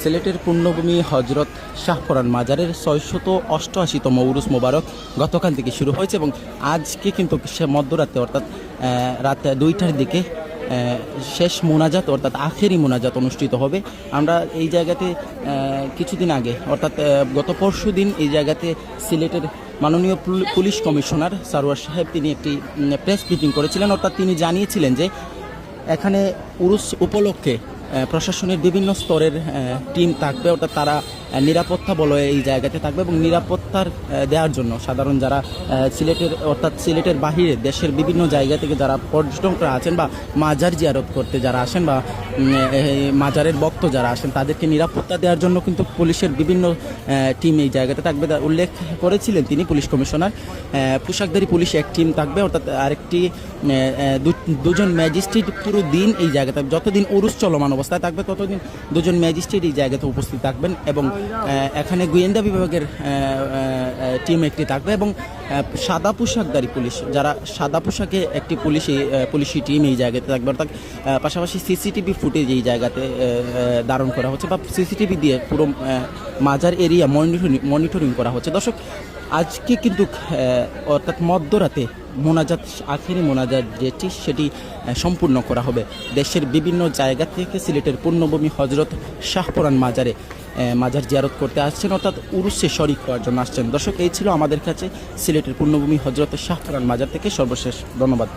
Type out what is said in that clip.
সিলেটের পুণ্যভূমি হজরত শাহপরান মাজারের 688তম উরুস মোবারক গতকাল থেকে শুরু হয়েছে এবং আজকে কিন্তু সে মধ্যরাতে অর্থাৎ রাত 2টার দিকে শেষ মোনাজাত অর্থাৎ আখেরি মোনাজাত অনুষ্ঠিত হবে। আমরা এই জায়গাতে কিছুদিন আগে অর্থাৎ গত পরশু দিন এই জায়গাতে সিলেটের মাননীয় পুলিশ কমিশনার সারোয়ার সাহেব তিনি একটি প্রেস মিটিং করেছিলেন। অর্থাৎ তিনি জানিয়েছিলেন যে এখানে উরুস উপলক্ষে প্রশাসনের বিভিন্ন স্তরের টিম থাকবে, অর্থাৎ তারা নিরাপত্তা বলয়ে এই জায়গাতে থাকবে এবং নিরাপত্তার দেওয়ার জন্য সাধারণ যারা সিলেটের অর্থাৎ সিলেটের বাহিরে দেশের বিভিন্ন জায়গা থেকে যারা পর্যটকরা আছেন বা মাজার জিয়ারত করতে যারা আসেন বা মাজারের ভক্ত যারা আসেন তাদেরকে নিরাপত্তা দেওয়ার জন্য কিন্তু পুলিশের বিভিন্ন টিম এই জায়গাতে থাকবে। উল্লেখ করেছিলেন তিনি পুলিশ কমিশনার। পোশাকধারী পুলিশ এক টিম থাকবে, অর্থাৎ আরেকটি দুজন ম্যাজিস্ট্রেট পুরো দিন এই জায়গাতে, যতদিন উরুস চলমান অবস্থায় থাকবে ততদিন দুজন ম্যাজিস্ট্রেট এই জায়গাতে উপস্থিত থাকবেন এবং এখানে গোয়েন্দা বিভাগের টিম একটি থাকবে এবং সাদা পোশাকধারী পুলিশ যারা সাদা পোশাকে একটি পুলিশি টিম এই জায়গাতে থাকবে। অর্থাৎ পাশাপাশি সিসিটিভি ফুটেজ এই জায়গাতে ধারণ করা হচ্ছে বা সিসিটিভি দিয়ে পুরো মাজার এরিয়া মনিটরিং করা হচ্ছে। দর্শক, আজকে কিন্তু অর্থাৎ মধ্যরাতে মোনাজাত আখেরি মোনাজাত যেটি সেটি সম্পূর্ণ করা হবে। দেশের বিভিন্ন জায়গা থেকে সিলেটের পুণ্যভূমি হজরত শাহপরান মাজারে মাজার জিয়ারত করতে আসছেন, অর্থাৎ উরুসে শরিক হওয়ার জন্য আসছেন। দর্শক, এই ছিল আমাদের কাছে সিলেটের পুণ্যভূমি হজরত শাহপরান মাজার থেকে সর্বশেষ। ধন্যবাদ।